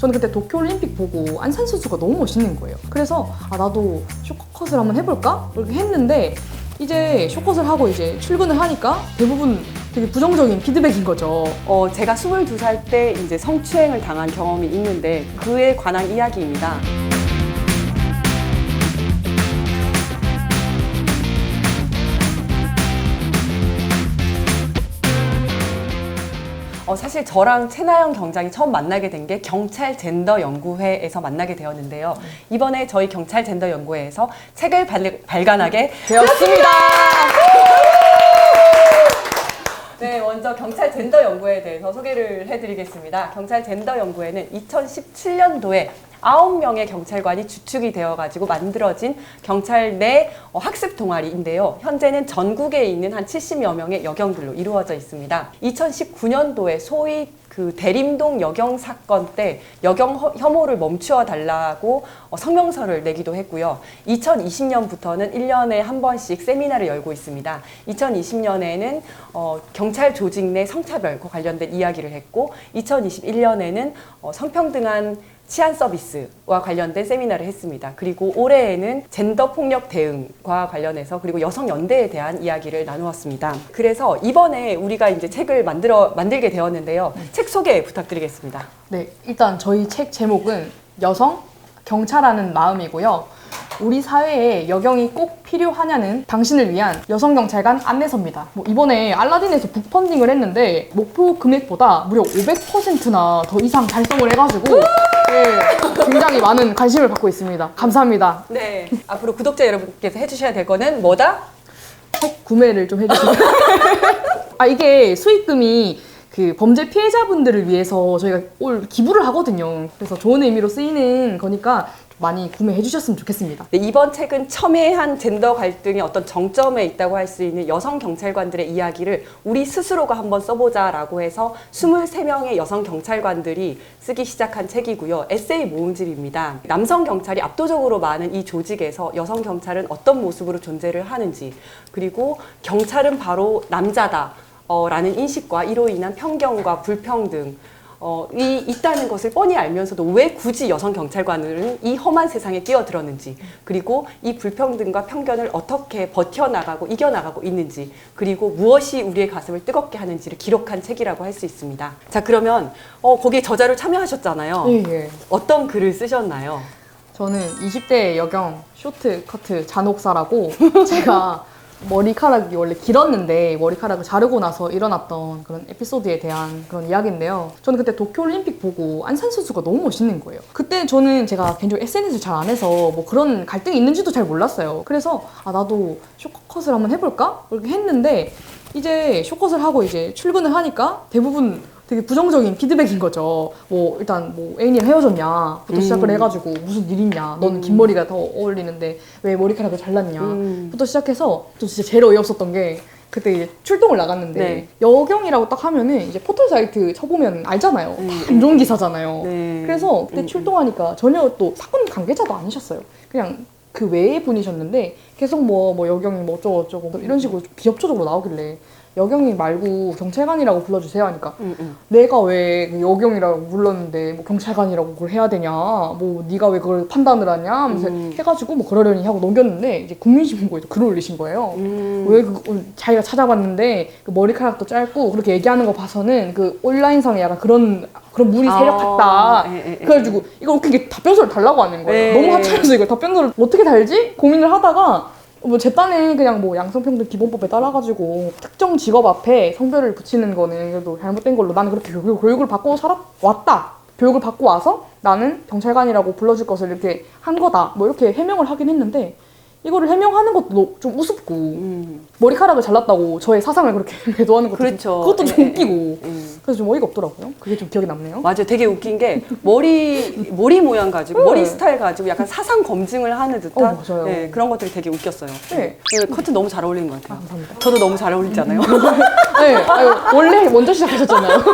저는 그때 도쿄올림픽 보고 안산 선수가 너무 멋있는 거예요. 그래서 나도 쇼컷을 한번 해볼까? 이렇게 했는데 이제 쇼컷을 하고 이제 출근을 하니까 대부분 되게 부정적인 피드백인 거죠. 제가 22살 때 이제 성추행을 당한 경험이 있는데 그에 관한 이야기입니다. 사실 저랑 채나영 경장이 처음 만나게 된 게 경찰 젠더 연구회에서 만나게 되었는데요. 이번에 저희 경찰 젠더 연구회에서 책을 발간하게 되었습니다. 네, 먼저 경찰 젠더 연구회에 대해서 소개를 해드리겠습니다. 경찰 젠더 연구회는 2017년도에 9명의 경찰관이 주축이 되어가지고 만들어진 경찰 내 학습 동아리인데요. 현재는 전국에 있는 한 70여 명의 여경들로 이루어져 있습니다. 2019년도에 소위 그 대림동 여경 사건 때 여경 혐오를 멈추어 달라고 성명서를 내기도 했고요. 2020년부터는 1년에 한 번씩 세미나를 열고 있습니다. 2020년에는 경찰 조직 내 성차별과 관련된 이야기를 했고 2021년에는 성평등한 치안 서비스와 관련된 세미나를 했습니다. 그리고 올해에는 젠더 폭력 대응과 관련해서 그리고 여성 연대에 대한 이야기를 나누었습니다. 그래서 이번에 우리가 이제 책을 만들게 되었는데요. 책 소개 부탁드리겠습니다. 네, 일단 저희 책 제목은 여성 경찰하는 마음이고요. 우리 사회에 여경이 꼭 필요하냐는 당신을 위한 여성경찰관 안내서입니다. 이번에 알라딘에서 북펀딩을 했는데 목표 금액보다 무려 500%나 더 이상 달성을 해가지고 네, 굉장히 많은 관심을 받고 있습니다. 감사합니다. 네, 앞으로 구독자 여러분께서 해주셔야 될 거는 뭐다? 책 구매를 좀 해주시면 이게 수익금이 그 범죄 피해자분들을 위해서 저희가 올 기부를 하거든요. 그래서 좋은 의미로 쓰이는 거니까 많이 구매해 주셨으면 좋겠습니다. 네, 이번 책은 첨예한 젠더 갈등의 어떤 정점에 있다고 할 수 있는 여성 경찰관들의 이야기를 우리 스스로가 한번 써보자라고 해서 23명의 여성 경찰관들이 쓰기 시작한 책이고요. 에세이 모음집입니다. 남성 경찰이 압도적으로 많은 이 조직에서 여성 경찰은 어떤 모습으로 존재를 하는지, 그리고 경찰은 바로 남자다 라는 인식과 이로 인한 편견과 불평등 있다는 것을 뻔히 알면서도 왜 굳이 여성 경찰관은 이 험한 세상에 끼어들었는지, 그리고 이 불평등과 편견을 어떻게 버텨나가고 이겨나가고 있는지, 그리고 무엇이 우리의 가슴을 뜨겁게 하는지를 기록한 책이라고 할 수 있습니다. 자, 그러면 거기에 저자로 참여하셨잖아요. 예. 어떤 글을 쓰셨나요? 저는 20대 여경 쇼트커트 잔혹사라고 제가 머리카락이 원래 길었는데 머리카락을 자르고 나서 일어났던 그런 에피소드에 대한 그런 이야기인데요. 저는 그때 도쿄올림픽 보고 안산 선수가 너무 멋있는 거예요. 그때 저는 제가 개인적으로 SNS를 잘 안 해서 뭐 그런 갈등이 있는지도 잘 몰랐어요. 그래서 나도 쇼컷을 한번 해볼까? 이렇게 했는데 이제 쇼컷을 하고 이제 출근을 하니까 대부분 되게 부정적인 피드백인 거죠. 일단 애인이랑 헤어졌냐부터 시작을 해가지고 무슨 일 있냐, 너는 긴 머리가 더 어울리는데 왜 머리카락을 잘랐냐부터 시작해서 좀 진짜 제일 어이없었던 게 그때 이제 출동을 나갔는데 네. 여경이라고 딱 하면은 이제 포털 사이트 쳐보면 알잖아요. 안 좋은 기사잖아요. 네. 그래서 그때 출동하니까 전혀 또 사건 관계자도 아니셨어요. 그냥 그 외의 분이셨는데 계속 여경이 어쩌고 이런 식으로 비협조적으로 나오길래 여경이 말고 경찰관이라고 불러주세요 하니까 내가 왜 여경이라고 불렀는데 경찰관이라고 그걸 해야 되냐, 네가 왜 그걸 판단을 하냐 하면서 해가지고 그러려니 하고 넘겼는데 이제 국민신문고에서 글을 올리신 거예요. 왜 자기가 찾아봤는데 그 머리카락도 짧고 그렇게 얘기하는 거 봐서는 그 온라인상에 약간 그런 물이 세력같다. 그래가지고 이걸 어떻게 답변서를 달라고 하는 거예요. 너무 하찮아서 이걸 답변서를 어떻게 달지 고민을 하다가 제 딴에 그냥 양성평등 기본법에 따라가지고 특정 직업 앞에 성별을 붙이는 거는 그래도 잘못된 걸로 나는 그렇게 교육을 받고 왔다. 교육을 받고 와서 나는 경찰관이라고 불러줄 것을 이렇게 한 거다. 이렇게 해명을 하긴 했는데 이거를 해명하는 것도 좀 우습고 머리카락을 잘랐다고 저의 사상을 그렇게 매도하는 것도 그렇죠. 그것도 좀 웃기고 그래서 좀 어이가 없더라고요. 그게 좀 기억에 남네요. 맞아요. 되게 웃긴 게 머리 모양 가지고 머리 스타일 가지고 약간 사상 검증을 하는 듯한 맞아요. 네, 그런 것들이 되게 웃겼어요. 네. 커튼 너무 잘 어울리는 것 같아요. 감사합니다. 저도 너무 잘 어울리잖아요. 네, 원래 먼저 시작하셨잖아요.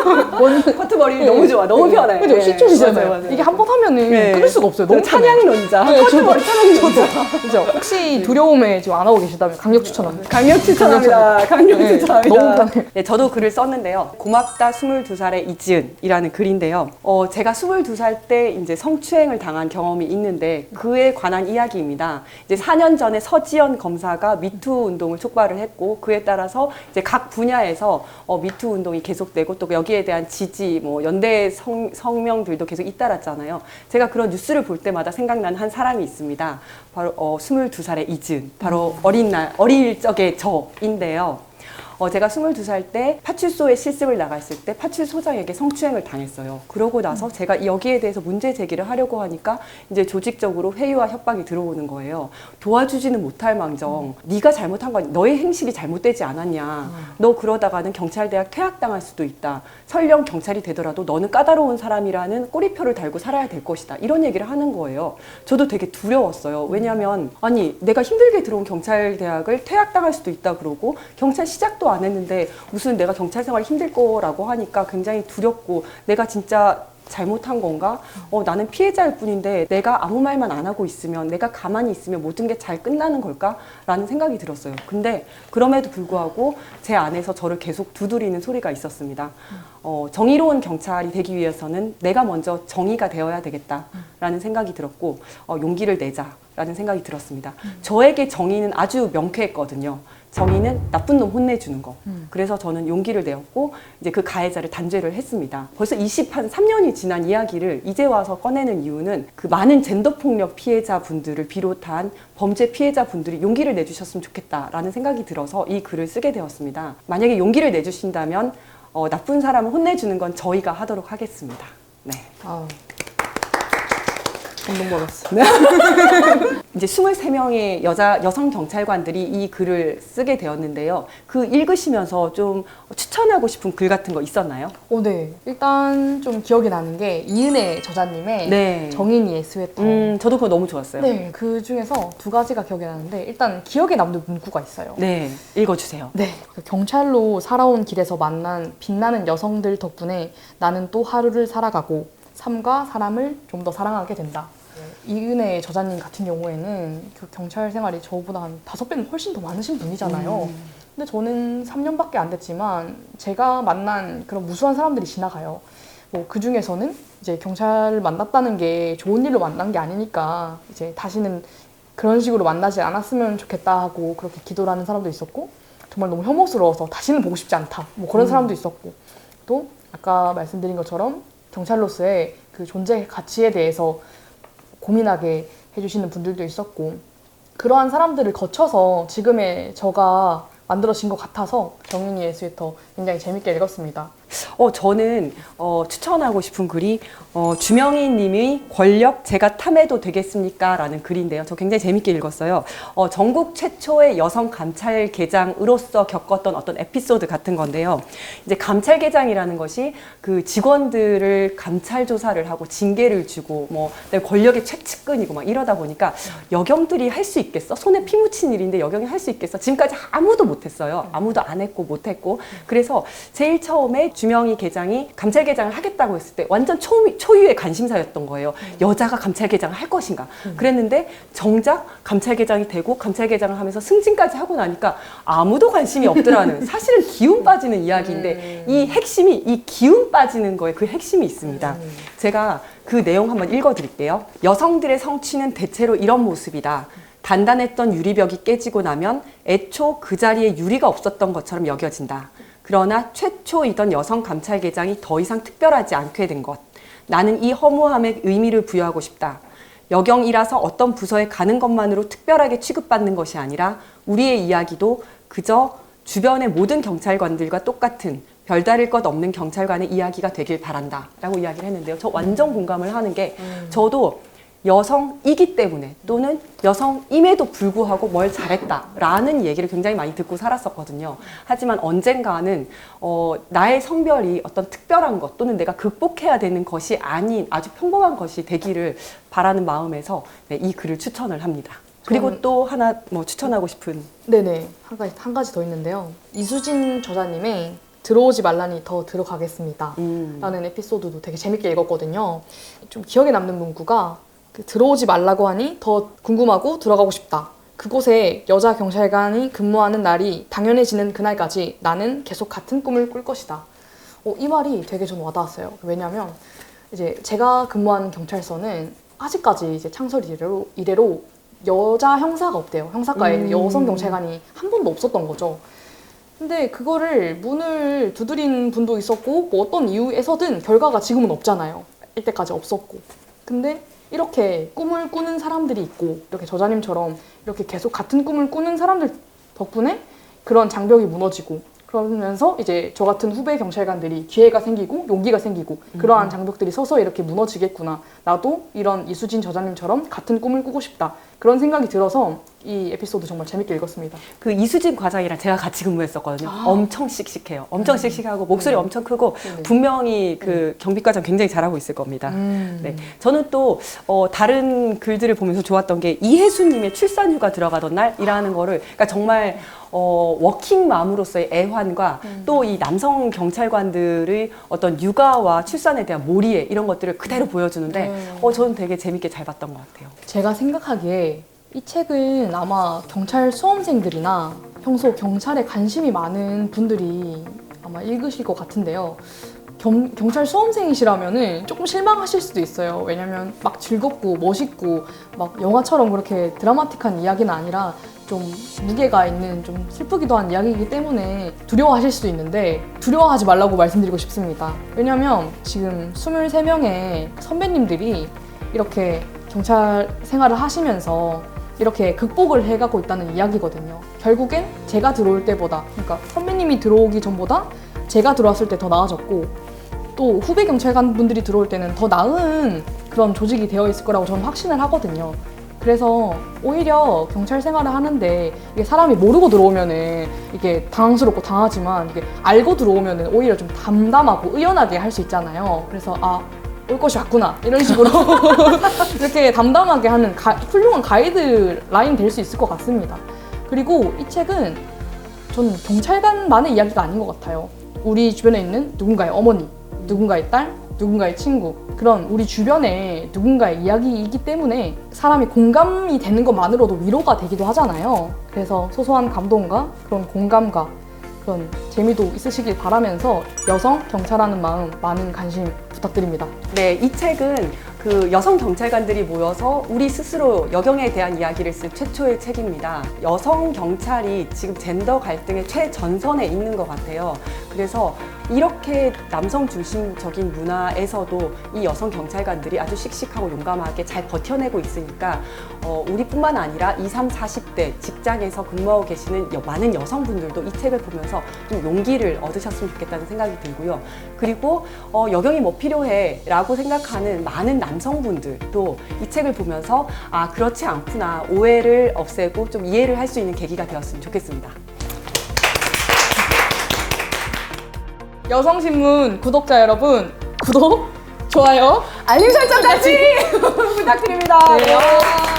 커트 머리 너무 좋아. 너무 편해. 그죠? 시초시잖아요. 맞아요. 이게 한 번 하면은 끊을 수가 없어요. 너무 찬양이 논자. 커트 머리 찬양이 논자. 그죠? 혹시 두려움에 지금 안 하고 계시다면 강력 추천합니다. 강력 추천합니다. 강력 추천합니다. 너무 편해. 네, 저도 글을 썼는데요. 고맙다 22살의 이지은이라는 글인데요. 제가 22살 때 이제 성추행을 당한 경험이 있는데 그에 관한 이야기입니다. 이제 4년 전에 서지연 검사가 미투 운동을 촉발을 했고 그에 따라서 이제 각 분야에서 미투 운동이 계속되고 또 여기에 대한 지지, 뭐 연대 성명들도 계속 잇따랐잖아요. 제가 그런 뉴스를 볼 때마다 생각나는 한 사람이 있습니다. 바로 22살의 이지은, 바로 어릴 적의 저인데요. 제가 22살 때 파출소에 실습을 나갔을 때 파출소장에게 성추행을 당했어요. 그러고 나서 제가 여기에 대해서 문제 제기를 하려고 하니까 이제 조직적으로 회유와 협박이 들어오는 거예요. 도와주지는 못할 망정 네가 잘못한 거 아니야. 너의 행실이 잘못되지 않았냐. 너 그러다가는 경찰대학 퇴학당할 수도 있다. 설령 경찰이 되더라도 너는 까다로운 사람이라는 꼬리표를 달고 살아야 될 것이다. 이런 얘기를 하는 거예요. 저도 되게 두려웠어요. 왜냐하면 아니 내가 힘들게 들어온 경찰대학을 퇴학당할 수도 있다 그러고 경찰 시작도 안 했는데 무슨 내가 경찰 생활이 힘들 거라고 하니까 굉장히 두렵고 내가 진짜 잘못한 건가? 나는 피해자일 뿐인데 내가 아무 말만 안 하고 있으면 내가 가만히 있으면 모든 게 잘 끝나는 걸까? 라는 생각이 들었어요. 근데 그럼에도 불구하고 제 안에서 저를 계속 두드리는 소리가 있었습니다. 정의로운 경찰이 되기 위해서는 내가 먼저 정의가 되어야 되겠다라는 생각이 들었고 용기를 내자라는 생각이 들었습니다. 저에게 정의는 아주 명쾌했거든요. 정의는 나쁜 놈 혼내주는 거. 그래서 저는 용기를 내었고 이제 그 가해자를 단죄를 했습니다. 벌써 3년이 지난 이야기를 이제 와서 꺼내는 이유는 그 많은 젠더 폭력 피해자분들을 비롯한 범죄 피해자분들이 용기를 내주셨으면 좋겠다라는 생각이 들어서 이 글을 쓰게 되었습니다. 만약에 용기를 내주신다면 나쁜 사람을 혼내주는 건 저희가 하도록 하겠습니다. 네. 감동받았어. 네. 이제 23명의 여성 경찰관들이 이 글을 쓰게 되었는데요. 그 읽으시면서 좀 추천하고 싶은 글 같은 거 있었나요? 네. 일단 좀 기억이 나는 게 이은혜 저자님의 네. 정인이의 스웨터. 저도 그거 너무 좋았어요. 네. 그 중에서 두 가지가 기억이 나는데 일단 기억에 남는 문구가 있어요. 네. 읽어주세요. 네. 경찰로 살아온 길에서 만난 빛나는 여성들 덕분에 나는 또 하루를 살아가고 삶과 사람을 좀 더 사랑하게 된다. 이은혜 저자님 같은 경우에는 그 경찰 생활이 저보다 한 5배는 훨씬 더 많으신 분이잖아요. 근데 저는 3년밖에 안 됐지만 제가 만난 그런 무수한 사람들이 지나가요. 뭐 그 중에서는 이제 경찰을 만났다는 게 좋은 일로 만난 게 아니니까 이제 다시는 그런 식으로 만나지 않았으면 좋겠다 하고 그렇게 기도를 하는 사람도 있었고 정말 너무 혐오스러워서 다시는 보고 싶지 않다. 뭐 그런 사람도 있었고 또 아까 말씀드린 것처럼 경찰로서의 그 존재 가치에 대해서 고민하게 해주시는 분들도 있었고 그러한 사람들을 거쳐서 지금의 저가 만들어진 것 같아서 정인이의 스웨터 굉장히 재밌게 읽었습니다. 저는 추천하고 싶은 글이 주명희 님이 권력 제가 탐해도 되겠습니까? 라는 글인데요. 저 굉장히 재밌게 읽었어요. 전국 최초의 여성 감찰계장으로서 겪었던 어떤 에피소드 같은 건데요. 이제 감찰계장이라는 것이 그 직원들을 감찰 조사를 하고 징계를 주고 뭐 권력의 최측근이고 막 이러다 보니까 여경들이 할 수 있겠어? 손에 피 묻힌 일인데 여경이 할 수 있겠어? 지금까지 아무도 못했어요. 아무도 안 했고 못했고. 그래서 제일 처음에 주명희 계장이 감찰계장을 하겠다고 했을 때 완전 초유의 관심사였던 거예요. 여자가 감찰계장을 할 것인가. 그랬는데 정작 감찰계장이 되고 감찰계장을 하면서 승진까지 하고 나니까 아무도 관심이 없더라는 사실은 기운 빠지는 이야기인데 이 핵심이 이 기운 빠지는 거에 그 핵심이 있습니다. 제가 그 내용 한번 읽어드릴게요. 여성들의 성취는 대체로 이런 모습이다. 단단했던 유리벽이 깨지고 나면 애초 그 자리에 유리가 없었던 것처럼 여겨진다. 그러나 최초이던 여성 감찰계장이 더 이상 특별하지 않게 된 것. 나는 이 허무함에 의미를 부여하고 싶다. 여경이라서 어떤 부서에 가는 것만으로 특별하게 취급받는 것이 아니라 우리의 이야기도 그저 주변의 모든 경찰관들과 똑같은 별다를 것 없는 경찰관의 이야기가 되길 바란다. 라고 이야기를 했는데요. 저 완전 공감을 하는 게 저도 여성이기 때문에 또는 여성임에도 불구하고 뭘 잘했다라는 얘기를 굉장히 많이 듣고 살았었거든요. 하지만 언젠가는 나의 성별이 어떤 특별한 것 또는 내가 극복해야 되는 것이 아닌 아주 평범한 것이 되기를 바라는 마음에서 네, 이 글을 추천을 합니다. 그리고 또 하나 뭐 추천하고 싶은 네네 한 가지 더 있는데요. 이수진 저자님의 들어오지 말라니 더 들어가겠습니다 라는 에피소드도 되게 재밌게 읽었거든요. 좀 기억에 남는 문구가 들어오지 말라고 하니 더 궁금하고 들어가고 싶다. 그곳에 여자 경찰관이 근무하는 날이 당연해지는 그날까지 나는 계속 같은 꿈을 꿀 것이다. 이 말이 되게 좀 와닿았어요. 왜냐면 이제 제가 근무한 경찰서는 아직까지 이제 창설 이래로 여자 형사가 없대요. 형사과에는 여성 경찰관이 한 번도 없었던 거죠. 근데 그거를 문을 두드린 분도 있었고 뭐 어떤 이유에서든 결과가 지금은 없잖아요. 이때까지 없었고. 근데 이렇게 꿈을 꾸는 사람들이 있고 이렇게 저자님처럼 이렇게 계속 같은 꿈을 꾸는 사람들 덕분에 그런 장벽이 무너지고 그러면서 이제 저 같은 후배 경찰관들이 기회가 생기고 용기가 생기고 그러한 장벽들이 서서히 이렇게 무너지겠구나. 나도 이런 이수진 저자님처럼 같은 꿈을 꾸고 싶다. 그런 생각이 들어서 이 에피소드 정말 재밌게 읽었습니다. 그 이수진 과장이랑 제가 같이 근무했었거든요. 엄청 씩씩해요. 엄청 씩씩하고 목소리 엄청 크고 분명히 그 경비과장 굉장히 잘하고 있을 겁니다. 네, 저는 또 다른 글들을 보면서 좋았던 게 이혜수님의 출산휴가 들어가던 날이라는 거를 그러니까 정말 워킹맘으로서의 애환과 또 이 남성 경찰관들의 어떤 육아와 출산에 대한 몰이에 이런 것들을 그대로 보여주는데 저는 되게 재밌게 잘 봤던 것 같아요. 제가 생각하기에 이 책은 아마 경찰 수험생들이나 평소 경찰에 관심이 많은 분들이 아마 읽으실 것 같은데요. 경찰 수험생이시라면은 조금 실망하실 수도 있어요. 왜냐면 막 즐겁고 멋있고 막 영화처럼 그렇게 드라마틱한 이야기는 아니라 좀 무게가 있는 좀 슬프기도 한 이야기이기 때문에 두려워하실 수도 있는데 두려워하지 말라고 말씀드리고 싶습니다. 왜냐면 지금 23명의 선배님들이 이렇게 경찰 생활을 하시면서 이렇게 극복을 해가고 있다는 이야기거든요. 결국엔 제가 들어올 때보다, 그러니까 선배님이 들어오기 전보다 제가 들어왔을 때 더 나아졌고 또 후배 경찰관 분들이 들어올 때는 더 나은 그런 조직이 되어 있을 거라고 저는 확신을 하거든요. 그래서 오히려 경찰 생활을 하는데 이게 사람이 모르고 들어오면은 이게 당황스럽고 당하지만 이게 알고 들어오면은 오히려 좀 담담하고 의연하게 할 수 있잖아요. 그래서 올 것이 왔구나 이런 식으로 이렇게 담담하게 하는 훌륭한 가이드 라인 될 수 있을 것 같습니다. 그리고 이 책은 저는 경찰관만의 이야기가 아닌 것 같아요. 우리 주변에 있는 누군가의 어머니, 누군가의 딸, 누군가의 친구, 그런 우리 주변의 누군가의 이야기이기 때문에 사람이 공감이 되는 것만으로도 위로가 되기도 하잖아요. 그래서 소소한 감동과 그런 공감과 그런 재미도 있으시길 바라면서 여성 경찰하는 마음 많은 관심 부탁드립니다. 네, 이 책은 그 여성 경찰관들이 모여서 우리 스스로 여경에 대한 이야기를 쓴 최초의 책입니다. 여성 경찰이 지금 젠더 갈등의 최전선에 있는 것 같아요. 그래서 이렇게 남성 중심적인 문화에서도 이 여성 경찰관들이 아주 씩씩하고 용감하게 잘 버텨내고 있으니까 우리뿐만 아니라 20, 30, 40대 직장에서 근무하고 계시는 많은 여성분들도 이 책을 보면서 좀 용기를 얻으셨으면 좋겠다는 생각이 들고요. 그리고 여경이 뭐 필요해 라고 생각하는 많은 남성분들도 이 책을 보면서 그렇지 않구나, 오해를 없애고 좀 이해를 할 수 있는 계기가 되었으면 좋겠습니다. 여성신문 구독자 여러분, 구독, 좋아요, 알림 설정까지 부탁드립니다. 네.